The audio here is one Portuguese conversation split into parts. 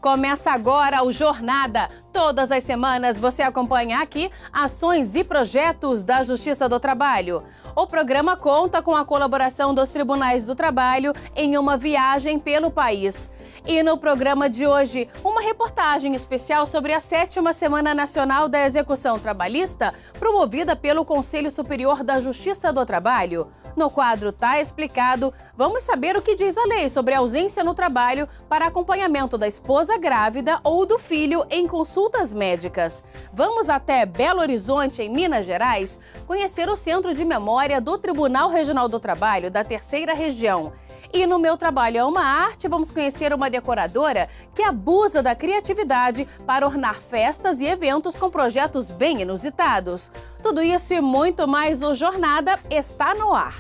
Começa agora o Jornada. Todas as semanas você acompanha aqui ações e projetos da Justiça do Trabalho. O programa conta com a colaboração dos Tribunais do Trabalho em uma viagem pelo país. E no programa de hoje, uma reportagem especial sobre a 7ª Semana Nacional da Execução Trabalhista, promovida pelo Conselho Superior da Justiça do Trabalho. No quadro Tá Explicado, vamos saber o que diz a lei sobre ausência no trabalho para acompanhamento da esposa grávida ou do filho em consultas médicas. Vamos até Belo Horizonte, em Minas Gerais, conhecer o Centro de Memória do Tribunal Regional do Trabalho da 3ª Região. E no Meu Trabalho é uma Arte, vamos conhecer uma decoradora que abusa da criatividade para ornar festas e eventos com projetos bem inusitados. Tudo isso e muito mais, o Jornada está no ar.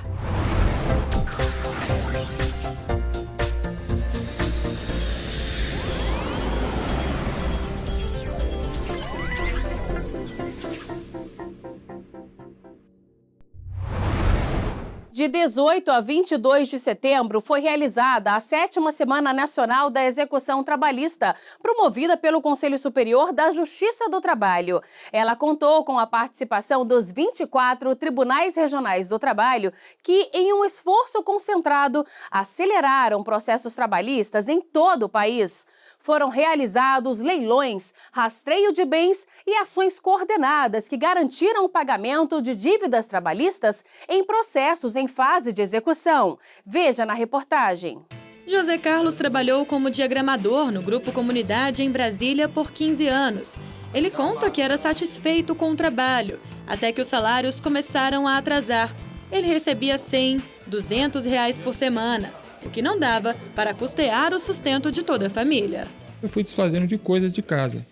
De 18 a 22 de setembro foi realizada a 7ª Semana Nacional da Execução Trabalhista, promovida pelo Conselho Superior da Justiça do Trabalho. Ela contou com a participação dos 24 Tribunais Regionais do Trabalho, que, em um esforço concentrado, aceleraram processos trabalhistas em todo o país. Foram realizados leilões, rastreio de bens e ações coordenadas que garantiram o pagamento de dívidas trabalhistas em processos em fase de execução. Veja na reportagem. José Carlos trabalhou como diagramador no Grupo Comunidade em Brasília por 15 anos. Ele conta que era satisfeito com o trabalho, até que os salários começaram a atrasar. Ele recebia R$100, R$200 por semana, o que não dava para custear o sustento de toda a família. Eu fui desfazendo de coisas de casa,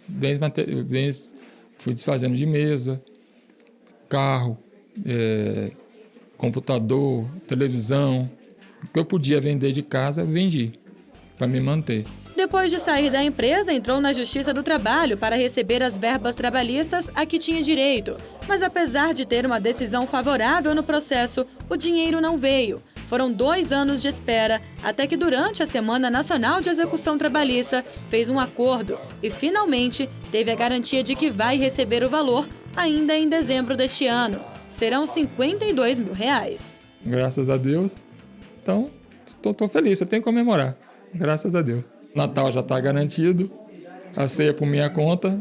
fui desfazendo de mesa, carro, computador, televisão. O que eu podia vender de casa, eu vendi, para me manter. Depois de sair da empresa, entrou na Justiça do Trabalho para receber as verbas trabalhistas a que tinha direito. Mas apesar de ter uma decisão favorável no processo, o dinheiro não veio. Foram 2 anos de espera, até que durante a Semana Nacional de Execução Trabalhista fez um acordo e finalmente teve a garantia de que vai receber o valor ainda em dezembro deste ano. Serão R$52 mil. Graças a Deus. Então, estou feliz, eu tenho que comemorar. Graças a Deus. Natal já está garantido, a ceia por minha conta.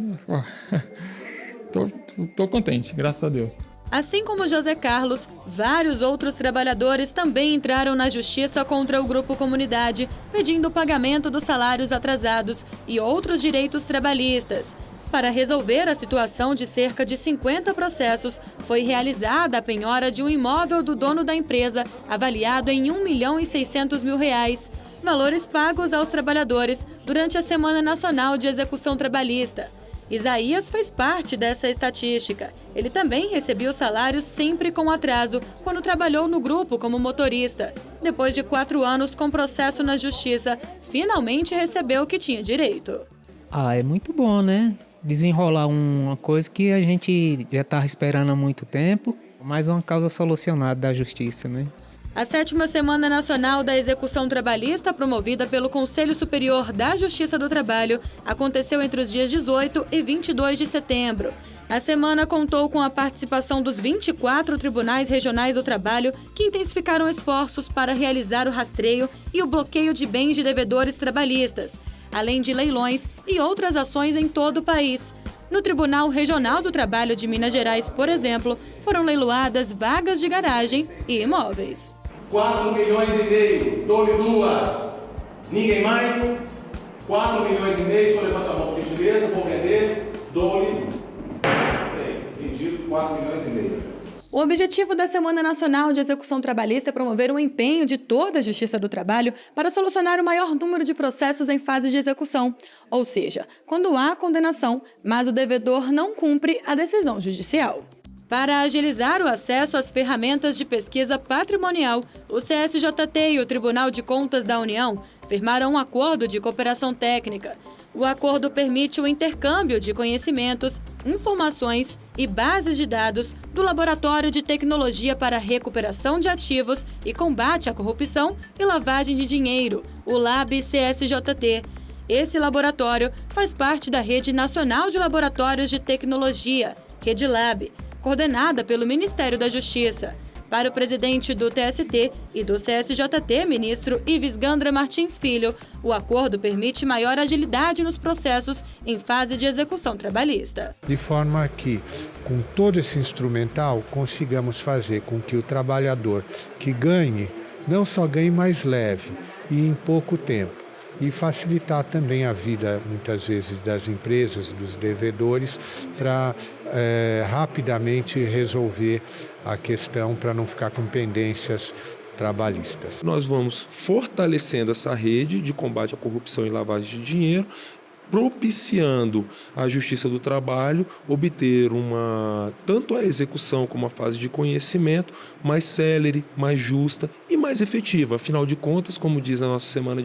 Estou contente, graças a Deus. Assim como José Carlos, vários outros trabalhadores também entraram na justiça contra o Grupo Comunidade, pedindo o pagamento dos salários atrasados e outros direitos trabalhistas. Para resolver a situação de cerca de 50 processos, foi realizada a penhora de um imóvel do dono da empresa, avaliado em R$1.600.000, valores pagos aos trabalhadores durante a Semana Nacional de Execução Trabalhista. Isaías fez parte dessa estatística. Ele também recebia o salário sempre com atraso, quando trabalhou no grupo como motorista. Depois de 4 anos com processo na justiça, finalmente recebeu o que tinha direito. É muito bom, né? Desenrolar uma coisa que a gente já estava esperando há muito tempo, mais uma causa solucionada da justiça, né? A 7ª Semana Nacional da Execução Trabalhista, promovida pelo Conselho Superior da Justiça do Trabalho, aconteceu entre os dias 18 e 22 de setembro. A semana contou com a participação dos 24 Tribunais Regionais do Trabalho, que intensificaram esforços para realizar o rastreio e o bloqueio de bens de devedores trabalhistas, além de leilões e outras ações em todo o país. No Tribunal Regional do Trabalho de Minas Gerais, por exemplo, foram leiloadas vagas de garagem e imóveis. 4,5 milhões, dou-lhe 2. Ninguém mais? 4,5 milhões, só levanta a mão, por gentileza, vou vender, dou-lhe 3. Vendido, 4,5 milhões. O objetivo da Semana Nacional de Execução Trabalhista é promover o empenho de toda a Justiça do Trabalho para solucionar o maior número de processos em fase de execução, ou seja, quando há condenação, mas o devedor não cumpre a decisão judicial. Para agilizar o acesso às ferramentas de pesquisa patrimonial, o CSJT e o Tribunal de Contas da União firmaram um acordo de cooperação técnica. O acordo permite o intercâmbio de conhecimentos, informações e bases de dados do Laboratório de Tecnologia para Recuperação de Ativos e Combate à Corrupção e Lavagem de Dinheiro, o LAB-CSJT. Esse laboratório faz parte da Rede Nacional de Laboratórios de Tecnologia, RedeLab, coordenada pelo Ministério da Justiça. Para o presidente do TST e do CSJT, ministro Ives Gandra Martins Filho, o acordo permite maior agilidade nos processos em fase de execução trabalhista. De forma que, com todo esse instrumental, consigamos fazer com que o trabalhador que ganhe, não só ganhe mais leve e em pouco tempo, e facilitar também a vida, muitas vezes, das empresas, dos devedores, para rapidamente resolver a questão, para não ficar com pendências trabalhistas. Nós vamos fortalecendo essa rede de combate à corrupção e lavagem de dinheiro, propiciando à Justiça do Trabalho obter tanto a execução como a fase de conhecimento mais célere, mais justa e mais efetiva. Afinal de contas, como diz a nossa Semana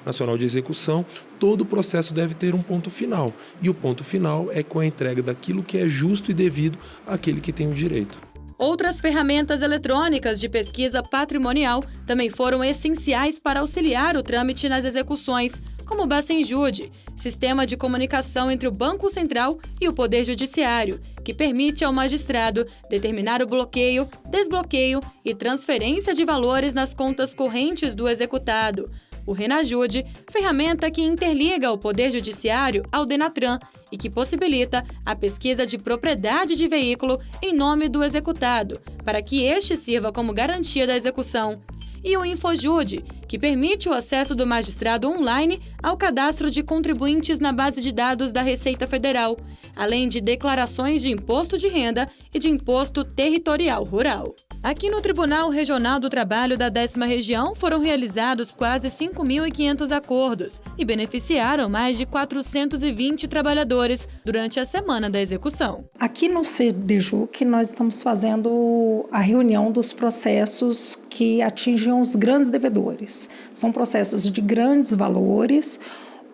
Nacional de Execução, todo o processo deve ter um ponto final. E o ponto final é com a entrega daquilo que é justo e devido àquele que tem o direito. Outras ferramentas eletrônicas de pesquisa patrimonial também foram essenciais para auxiliar o trâmite nas execuções, como o Bacenjude, sistema de comunicação entre o Banco Central e o Poder Judiciário, que permite ao magistrado determinar o bloqueio, desbloqueio e transferência de valores nas contas correntes do executado. O Renajude, ferramenta que interliga o Poder Judiciário ao Denatran e que possibilita a pesquisa de propriedade de veículo em nome do executado, para que este sirva como garantia da execução. E o Infojude, que permite o acesso do magistrado online ao cadastro de contribuintes na base de dados da Receita Federal, além de declarações de imposto de renda e de imposto territorial rural. Aqui no Tribunal Regional do Trabalho da 10ª Região foram realizados quase 5.500 acordos e beneficiaram mais de 420 trabalhadores durante a semana da execução. Aqui no CDJuC nós estamos fazendo a reunião dos processos que atingem os grandes devedores. São processos de grandes valores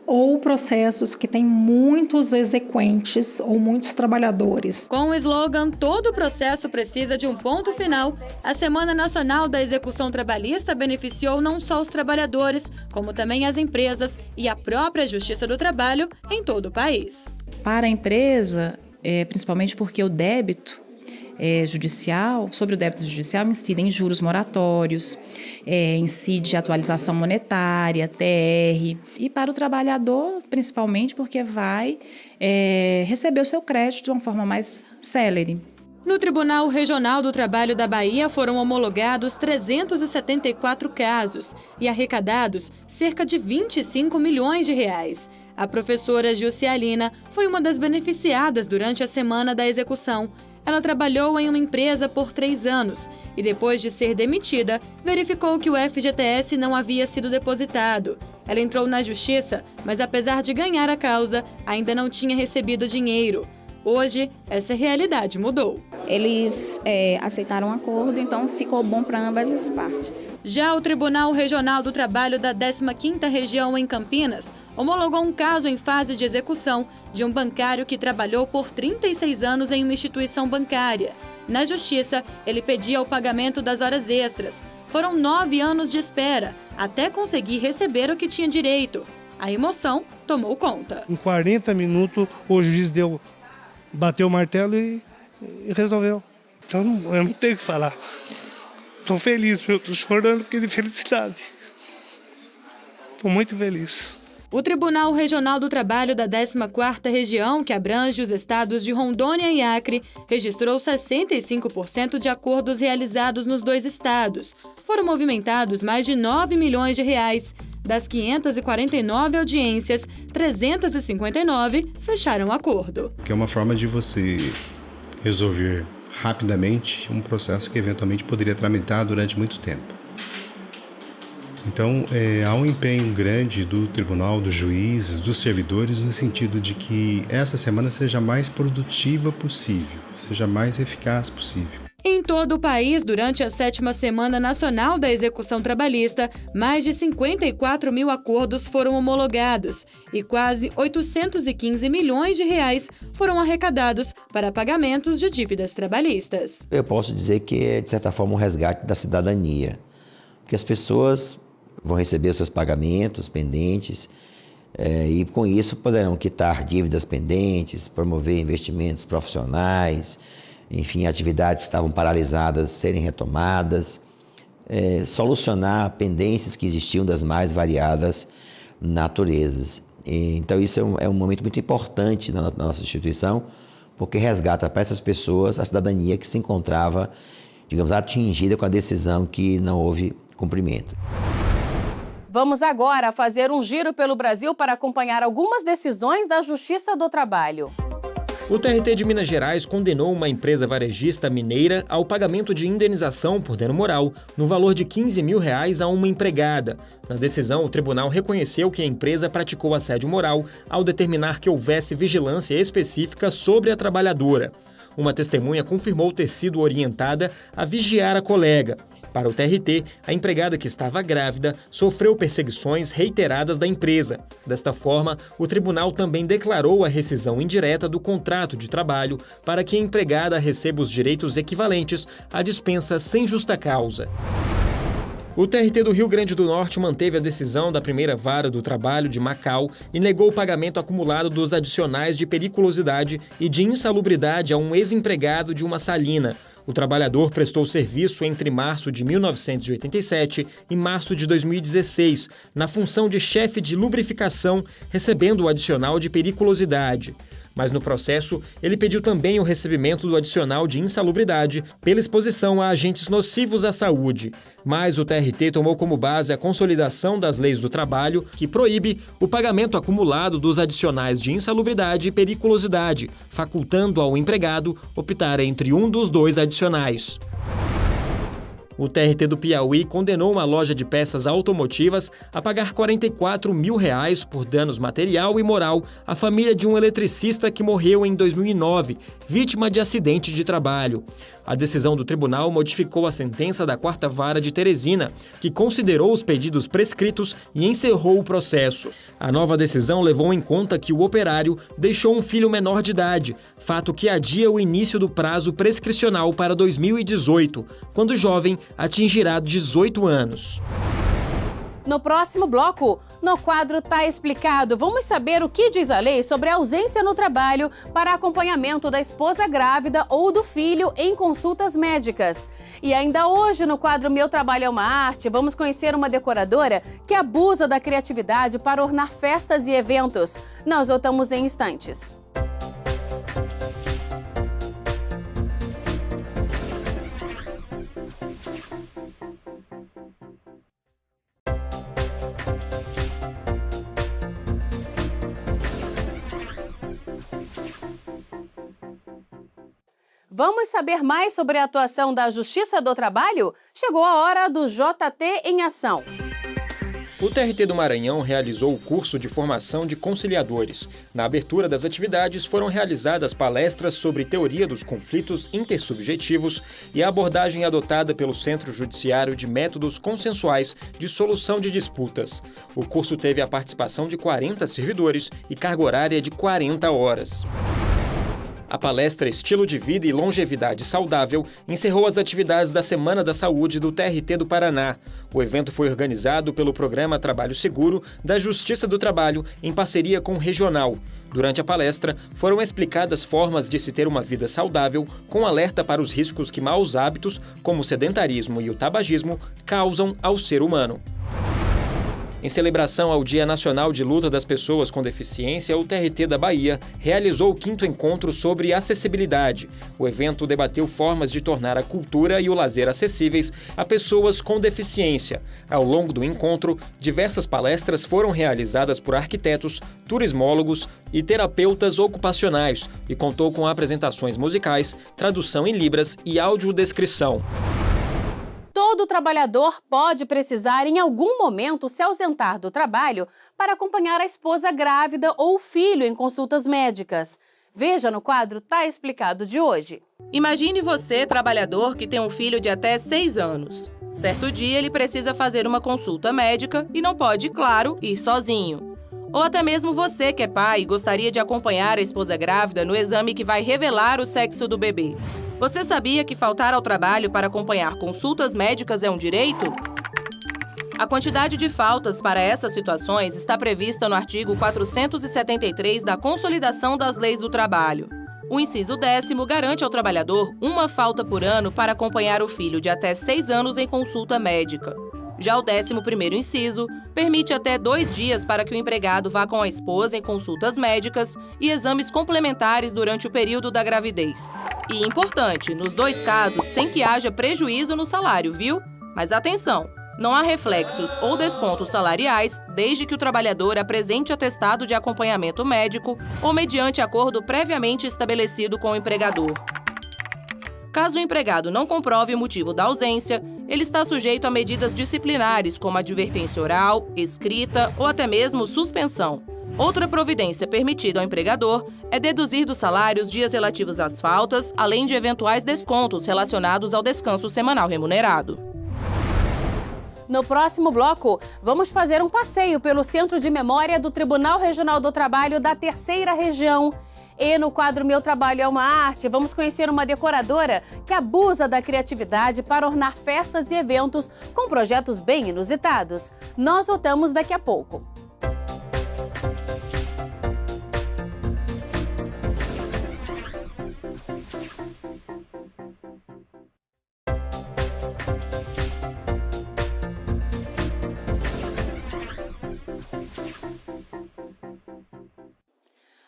ou processos que têm muitos exequentes ou muitos trabalhadores. Com o slogan "Todo processo precisa de um ponto final", a Semana Nacional da Execução Trabalhista beneficiou não só os trabalhadores, como também as empresas e a própria Justiça do Trabalho em todo o país. Para a empresa, principalmente porque o débito judicial, sobre o débito judicial, incide em juros moratórios, incide atualização monetária, TR, e para o trabalhador, principalmente porque vai receber o seu crédito de uma forma mais célere. No Tribunal Regional do Trabalho da Bahia foram homologados 374 casos e arrecadados cerca de 25 milhões de reais. A professora Jussialina foi uma das beneficiadas durante a semana da execução. Ela trabalhou em uma empresa por 3 anos e, depois de ser demitida, verificou que o FGTS não havia sido depositado. Ela entrou na justiça, mas apesar de ganhar a causa, ainda não tinha recebido dinheiro. Hoje, essa realidade mudou. Eles aceitaram o acordo, então ficou bom para ambas as partes. Já o Tribunal Regional do Trabalho da 15ª Região em Campinas homologou um caso em fase de execução de um bancário que trabalhou por 36 anos em uma instituição bancária. Na justiça, ele pedia o pagamento das horas extras. Foram 9 anos de espera, até conseguir receber o que tinha direito. A emoção tomou conta. Em 40 minutos, o juiz bateu o martelo e resolveu. Então, eu não tenho o que falar. Estou feliz, eu estou chorando porque de felicidade. Estou muito feliz. O Tribunal Regional do Trabalho da 14ª Região, que abrange os estados de Rondônia e Acre, registrou 65% de acordos realizados nos 2 estados. Foram movimentados mais de 9 milhões de reais. Das 549 audiências, 359 fecharam acordo. Que é uma forma de você resolver rapidamente um processo que eventualmente poderia tramitar durante muito tempo. Então, há um empenho grande do tribunal, dos juízes, dos servidores, no sentido de que essa semana seja a mais produtiva possível, seja a mais eficaz possível. Em todo o país, durante a 7ª Semana Nacional da Execução Trabalhista, mais de 54 mil acordos foram homologados e quase 815 milhões de reais foram arrecadados para pagamentos de dívidas trabalhistas. Eu posso dizer que é, de certa forma, um resgate da cidadania, porque as pessoas vão receber os seus pagamentos pendentes, E com isso poderão quitar dívidas pendentes, promover investimentos profissionais, enfim, atividades que estavam paralisadas serem retomadas, solucionar pendências que existiam das mais variadas naturezas. Então isso é um momento muito importante na nossa instituição, porque resgata para essas pessoas a cidadania que se encontrava, digamos, atingida com a decisão que não houve cumprimento. Vamos agora fazer um giro pelo Brasil para acompanhar algumas decisões da Justiça do Trabalho. O TRT de Minas Gerais condenou uma empresa varejista mineira ao pagamento de indenização por dano moral no valor de R$15 mil a uma empregada. Na decisão, o tribunal reconheceu que a empresa praticou assédio moral ao determinar que houvesse vigilância específica sobre a trabalhadora. Uma testemunha confirmou ter sido orientada a vigiar a colega. Para o TRT, a empregada que estava grávida sofreu perseguições reiteradas da empresa. Desta forma, o tribunal também declarou a rescisão indireta do contrato de trabalho para que a empregada receba os direitos equivalentes à dispensa sem justa causa. O TRT do Rio Grande do Norte manteve a decisão da primeira vara do trabalho de Macau e negou o pagamento acumulado dos adicionais de periculosidade e de insalubridade a um ex-empregado de uma salina. O trabalhador prestou serviço entre março de 1987 e março de 2016, na função de chefe de lubrificação, recebendo o adicional de periculosidade. Mas no processo, ele pediu também o recebimento do adicional de insalubridade pela exposição a agentes nocivos à saúde. Mas o TRT tomou como base a consolidação das leis do trabalho, que proíbe o pagamento acumulado dos adicionais de insalubridade e periculosidade, facultando ao empregado optar entre um dos dois adicionais. O TRT do Piauí condenou uma loja de peças automotivas a pagar R$44 mil por danos material e moral à família de um eletricista que morreu em 2009, vítima de acidente de trabalho. A decisão do tribunal modificou a sentença da 4ª Vara de Teresina, que considerou os pedidos prescritos e encerrou o processo. A nova decisão levou em conta que o operário deixou um filho menor de idade, fato que adia o início do prazo prescricional para 2018, quando o jovem atingirá 18 anos. No próximo bloco, no quadro Tá Explicado, vamos saber o que diz a lei sobre a ausência no trabalho para acompanhamento da esposa grávida ou do filho em consultas médicas. E ainda hoje, no quadro Meu Trabalho é uma Arte, vamos conhecer uma decoradora que abusa da criatividade para ornar festas e eventos. Nós voltamos em instantes. Vamos saber mais sobre a atuação da Justiça do Trabalho? Chegou a hora do JT em Ação. O TRT do Maranhão realizou o curso de formação de conciliadores. Na abertura das atividades foram realizadas palestras sobre teoria dos conflitos intersubjetivos e a abordagem adotada pelo Centro Judiciário de métodos consensuais de solução de disputas. O curso teve a participação de 40 servidores e carga horária de 40 horas. A palestra Estilo de Vida e Longevidade Saudável encerrou as atividades da Semana da Saúde do TRT do Paraná. O evento foi organizado pelo Programa Trabalho Seguro da Justiça do Trabalho em parceria com o Regional. Durante a palestra, foram explicadas formas de se ter uma vida saudável, com alerta para os riscos que maus hábitos, como o sedentarismo e o tabagismo, causam ao ser humano. Em celebração ao Dia Nacional de Luta das Pessoas com Deficiência, o TRT da Bahia realizou o 5º encontro sobre acessibilidade. O evento debateu formas de tornar a cultura e o lazer acessíveis a pessoas com deficiência. Ao longo do encontro, diversas palestras foram realizadas por arquitetos, turismólogos e terapeutas ocupacionais e contou com apresentações musicais, tradução em libras e audiodescrição. Todo trabalhador pode precisar, em algum momento, se ausentar do trabalho para acompanhar a esposa grávida ou o filho em consultas médicas. Veja no quadro Tá Explicado de hoje. Imagine você, trabalhador, que tem um filho de até 6 anos. Certo dia, ele precisa fazer uma consulta médica e não pode, claro, ir sozinho. Ou até mesmo você, que é pai e gostaria de acompanhar a esposa grávida no exame que vai revelar o sexo do bebê. Você sabia que faltar ao trabalho para acompanhar consultas médicas é um direito? A quantidade de faltas para essas situações está prevista no artigo 473 da Consolidação das Leis do Trabalho. O inciso 10º garante ao trabalhador uma falta por ano para acompanhar o filho de até 6 anos em consulta médica. Já o 11º inciso permite até 2 dias para que o empregado vá com a esposa em consultas médicas e exames complementares durante o período da gravidez. E importante, nos 2 casos, sem que haja prejuízo no salário, viu? Mas atenção! Não há reflexos ou descontos salariais desde que o trabalhador apresente atestado de acompanhamento médico ou mediante acordo previamente estabelecido com o empregador. Caso o empregado não comprove o motivo da ausência, ele está sujeito a medidas disciplinares, como advertência oral, escrita ou até mesmo suspensão. Outra providência permitida ao empregador é deduzir do salário os dias relativos às faltas, além de eventuais descontos relacionados ao descanso semanal remunerado. No próximo bloco, vamos fazer um passeio pelo Centro de Memória do Tribunal Regional do Trabalho da Terceira Região. E no quadro Meu Trabalho é uma Arte, vamos conhecer uma decoradora que abusa da criatividade para ornar festas e eventos com projetos bem inusitados. Nós voltamos daqui a pouco.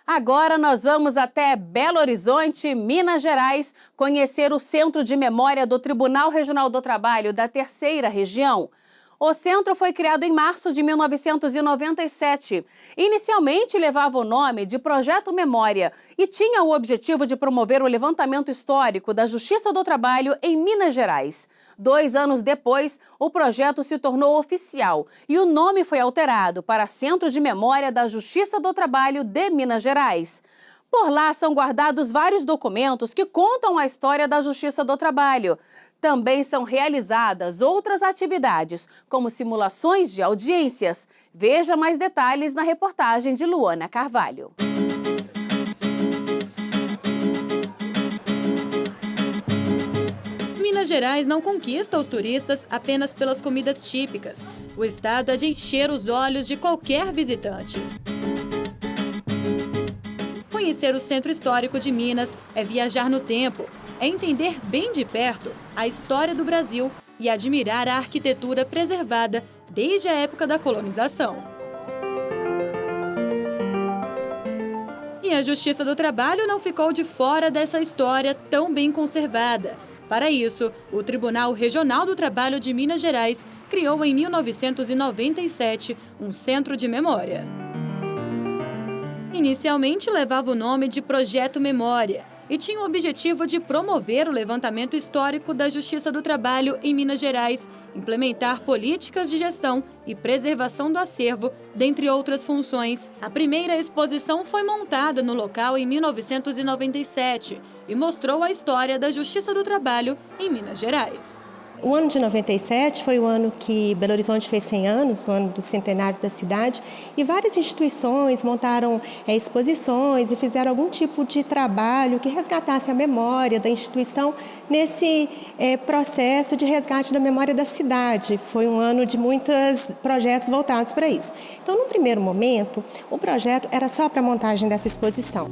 Agora nós vamos até Belo Horizonte, Minas Gerais, conhecer o Centro de Memória do Tribunal Regional do Trabalho da Terceira Região. O centro foi criado em março de 1997. Inicialmente levava o nome de Projeto Memória e tinha o objetivo de promover o levantamento histórico da Justiça do Trabalho em Minas Gerais. 2 anos depois, o projeto se tornou oficial e o nome foi alterado para Centro de Memória da Justiça do Trabalho de Minas Gerais. Por lá são guardados vários documentos que contam a história da Justiça do Trabalho. Também são realizadas outras atividades, como simulações de audiências. Veja mais detalhes na reportagem de Luana Carvalho. Minas Gerais não conquista os turistas apenas pelas comidas típicas. O estado é de encher os olhos de qualquer visitante. Conhecer o Centro Histórico de Minas é viajar no tempo, é entender bem de perto a história do Brasil e admirar a arquitetura preservada desde a época da colonização. E a Justiça do Trabalho não ficou de fora dessa história tão bem conservada. Para isso, o Tribunal Regional do Trabalho de Minas Gerais criou em 1997 um centro de memória. Inicialmente levava o nome de Projeto Memória e tinha o objetivo de promover o levantamento histórico da Justiça do Trabalho em Minas Gerais, implementar políticas de gestão e preservação do acervo, dentre outras funções. A primeira exposição foi montada no local em 1997 e mostrou a história da Justiça do Trabalho em Minas Gerais. O ano de 97 foi o ano que Belo Horizonte fez 100 anos, o ano do centenário da cidade, e várias instituições montaram exposições e fizeram algum tipo de trabalho que resgatasse a memória da instituição nesse processo de resgate da memória da cidade. Foi um ano de muitos projetos voltados para isso. Então, no primeiro momento, o projeto era só para a montagem dessa exposição.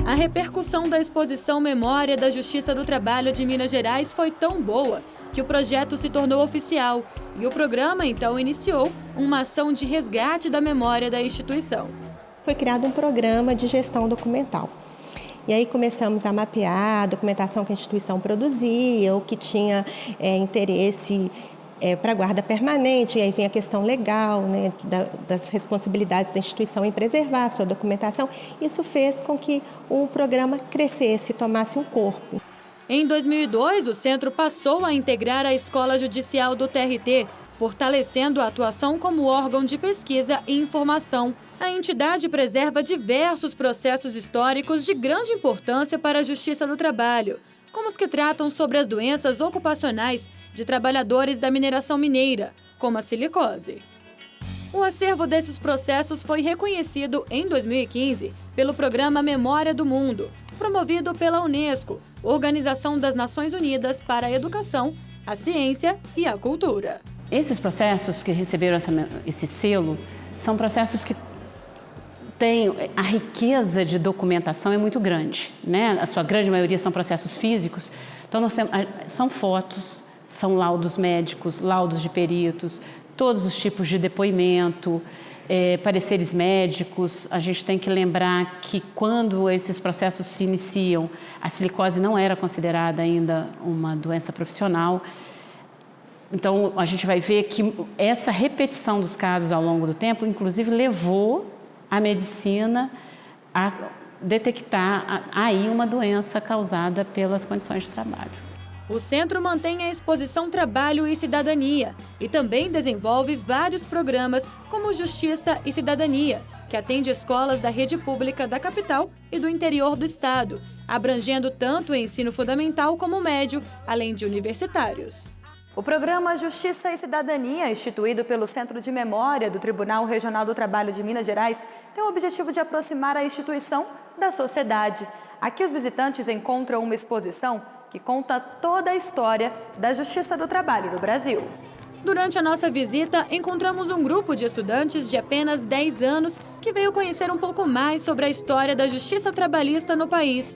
A repercussão da exposição Memória da Justiça do Trabalho de Minas Gerais foi tão boa que o projeto se tornou oficial e o programa, então, iniciou uma ação de resgate da memória da instituição. Foi criado um programa de gestão documental. E aí começamos a mapear a documentação que a instituição produzia, o que tinha interesse para guarda permanente, e aí vem a questão legal, né, das responsabilidades da instituição em preservar a sua documentação. Isso fez com que o programa crescesse, tomasse um corpo. Em 2002, o centro passou a integrar a Escola Judicial do TRT, fortalecendo a atuação como órgão de pesquisa e informação. A entidade preserva diversos processos históricos de grande importância para a Justiça do Trabalho, como os que tratam sobre as doenças ocupacionais de trabalhadores da mineração mineira, como a silicose. O acervo desses processos foi reconhecido em 2015 pelo Programa Memória do Mundo, promovido pela Unesco, Organização das Nações Unidas para a Educação, a Ciência e a Cultura. Esses processos que receberam esse selo são processos que têm a riqueza de documentação é muito grande, né? A sua grande maioria são processos físicos, então são fotos, são laudos médicos, laudos de peritos, todos os tipos de depoimento, pareceres médicos. A gente tem que lembrar que quando esses processos se iniciam, a silicose não era considerada ainda uma doença profissional. Então, a gente vai ver que essa repetição dos casos ao longo do tempo, inclusive, levou a medicina a detectar aí uma doença causada pelas condições de trabalho. O centro mantém a exposição Trabalho e Cidadania e também desenvolve vários programas como Justiça e Cidadania, que atende escolas da rede pública da capital e do interior do estado, abrangendo tanto o ensino fundamental como médio, além de universitários. O programa Justiça e Cidadania, instituído pelo Centro de Memória do Tribunal Regional do Trabalho de Minas Gerais, tem o objetivo de aproximar a instituição da sociedade. Aqui os visitantes encontram uma exposição que conta toda a história da Justiça do Trabalho no Brasil. Durante a nossa visita, encontramos um grupo de estudantes de apenas 10 anos que veio conhecer um pouco mais sobre a história da justiça trabalhista no país.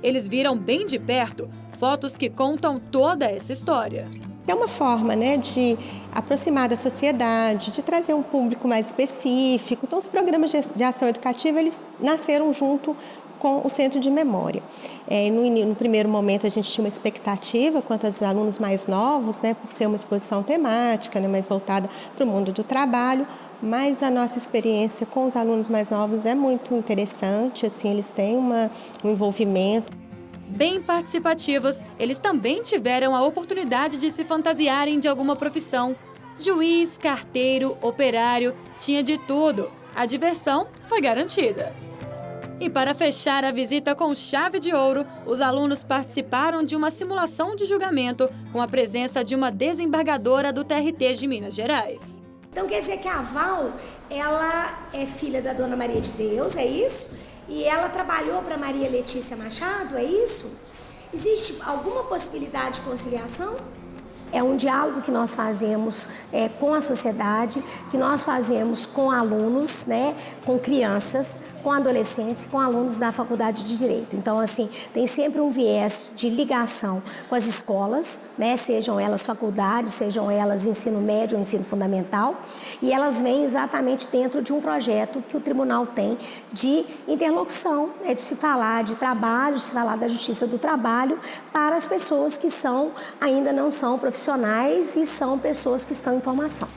Eles viram bem de perto fotos que contam toda essa história. É uma forma, né, de aproximar da sociedade, de trazer um público mais específico. Então, os programas de ação educativa, eles nasceram junto com o Centro de Memória. No primeiro momento, a gente tinha uma expectativa quanto aos alunos mais novos, né, por ser uma exposição temática, né, mais voltada para o mundo do trabalho, mas a nossa experiência com os alunos mais novos é muito interessante, assim, eles têm um envolvimento. Bem participativos, eles também tiveram a oportunidade de se fantasiarem de alguma profissão. Juiz, carteiro, operário, tinha de tudo. A diversão foi garantida. E para fechar a visita com chave de ouro, os alunos participaram de uma simulação de julgamento com a presença de uma desembargadora do TRT de Minas Gerais. Então quer dizer que a Val, ela é filha da Dona Maria de Deus, é isso? E ela trabalhou para Maria Letícia Machado, é isso? Existe alguma possibilidade de conciliação? É um diálogo que nós fazemos com a sociedade, que nós fazemos com alunos, né, com crianças, com adolescentes e com alunos da Faculdade de Direito. Então, assim, tem sempre um viés de ligação com as escolas, né, sejam elas faculdades, sejam elas ensino médio ou ensino fundamental, e elas vêm exatamente dentro de um projeto que o tribunal tem de interlocução, né, de se falar de trabalho, de se falar da justiça do trabalho para as pessoas que ainda não são profissionais e são pessoas que estão em formação.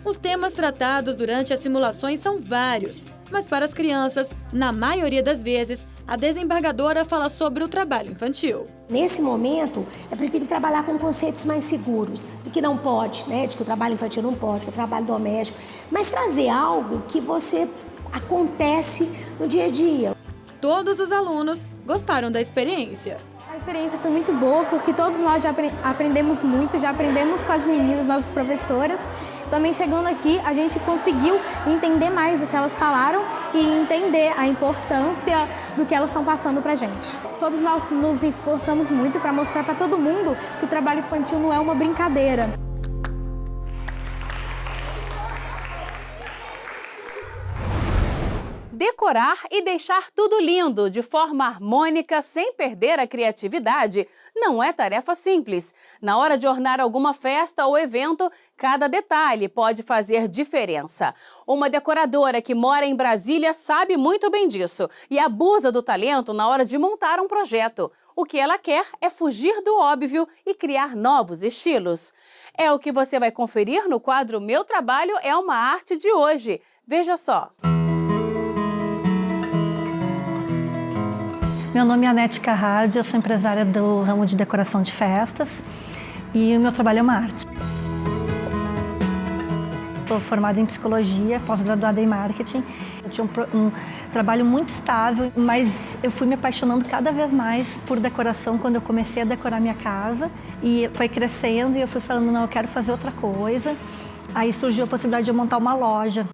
Os temas tratados durante as simulações são vários, mas para as crianças, na maioria das vezes, a desembargadora fala sobre o trabalho infantil. Nesse momento, é preferível trabalhar com conceitos mais seguros, do que não pode, né? De que o trabalho infantil não pode, que o trabalho doméstico, mas trazer algo que acontece no dia a dia. Todos os alunos gostaram da experiência. A experiência foi muito boa, porque todos nós já aprendemos muito, já aprendemos com as meninas, nossas professoras. Também chegando aqui, a gente conseguiu entender mais o que elas falaram e entender a importância do que elas estão passando pra gente. Todos nós nos esforçamos muito para mostrar para todo mundo que o trabalho infantil não é uma brincadeira. Decorar e deixar tudo lindo, de forma harmônica, sem perder a criatividade, não é tarefa simples. Na hora de ornar alguma festa ou evento, cada detalhe pode fazer diferença. Uma decoradora que mora em Brasília sabe muito bem disso e abusa do talento na hora de montar um projeto. O que ela quer é fugir do óbvio e criar novos estilos. É o que você vai conferir no quadro Meu Trabalho é uma Arte de hoje. Veja só. Meu nome é Anete Carradi, eu sou empresária do ramo de decoração de festas e o meu trabalho é uma arte. Sou formada em psicologia, pós-graduada em marketing. Eu tinha um trabalho muito estável, mas eu fui me apaixonando cada vez mais por decoração quando eu comecei a decorar minha casa. E foi crescendo e eu fui falando, não, eu quero fazer outra coisa. Aí surgiu a possibilidade de eu montar uma loja.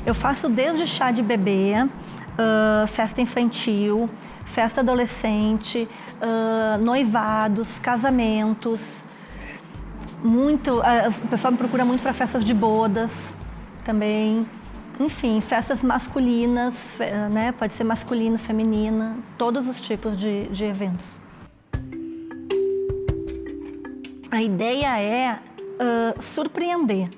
Eu faço desde chá de bebê, festa infantil, festa adolescente, noivados, casamentos. O pessoal me procura muito para festas de bodas também. Enfim, festas masculinas, né? Pode ser masculina, feminina, todos os tipos de eventos. A ideia é surpreender.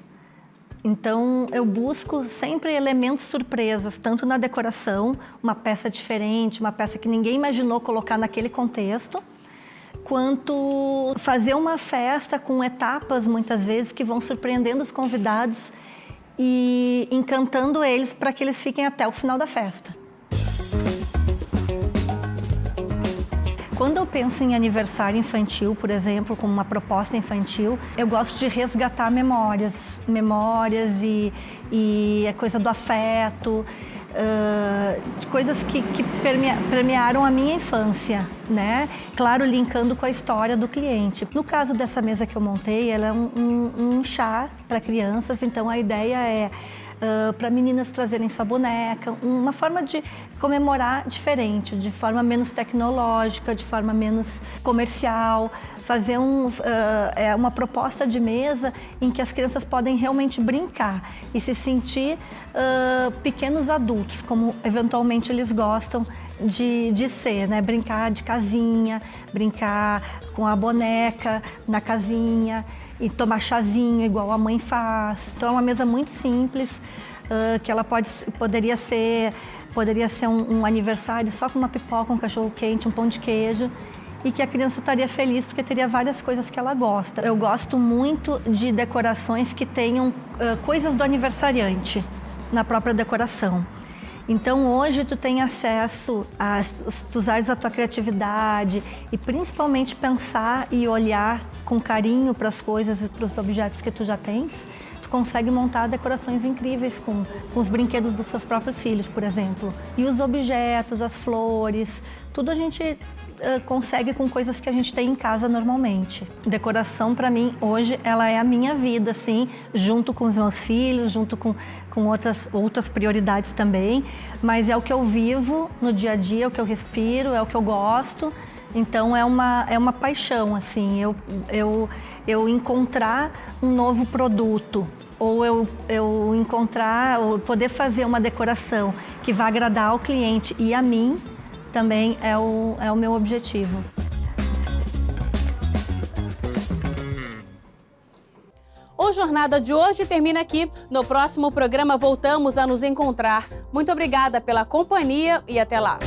Então, eu busco sempre elementos surpresas, tanto na decoração, uma peça diferente, uma peça que ninguém imaginou colocar naquele contexto, quanto fazer uma festa com etapas, muitas vezes, que vão surpreendendo os convidados e encantando eles para que eles fiquem até o final da festa. Quando eu penso em aniversário infantil, por exemplo, como uma proposta infantil, eu gosto de resgatar memórias e a coisa do afeto, coisas que permearam a minha infância, né? Claro, linkando com a história do cliente. No caso dessa mesa que eu montei, ela é um chá para crianças, então a ideia é para meninas trazerem sua boneca, uma forma de comemorar diferente, de forma menos tecnológica, de forma menos comercial, fazer uma proposta de mesa em que as crianças podem realmente brincar e se sentir pequenos adultos, como eventualmente eles gostam de ser, né? Brincar de casinha, brincar com a boneca na casinha e tomar chazinho igual a mãe faz. Então é uma mesa muito simples, que ela poderia ser um aniversário só com uma pipoca, um cachorro quente, um pão de queijo, e que a criança estaria feliz porque teria várias coisas que ela gosta. Eu gosto muito de decorações que tenham coisas do aniversariante na própria decoração. Então hoje tu tem acesso tu usares a tua criatividade e principalmente pensar e olhar com carinho para as coisas e para os objetos que tu já tens, tu consegue montar decorações incríveis com os brinquedos dos seus próprios filhos, por exemplo. E os objetos, as flores, tudo a gente consegue com coisas que a gente tem em casa normalmente. Decoração, para mim, hoje, ela é a minha vida, assim, junto com os meus filhos, junto com outras prioridades também, mas é o que eu vivo no dia a dia, é o que eu respiro, é o que eu gosto. Então é uma paixão, assim, eu encontrar um novo produto, ou eu encontrar, ou poder fazer uma decoração que vá agradar ao cliente e a mim, também é o meu objetivo. O Jornada de hoje termina aqui. No próximo programa voltamos a nos encontrar. Muito obrigada pela companhia e até lá.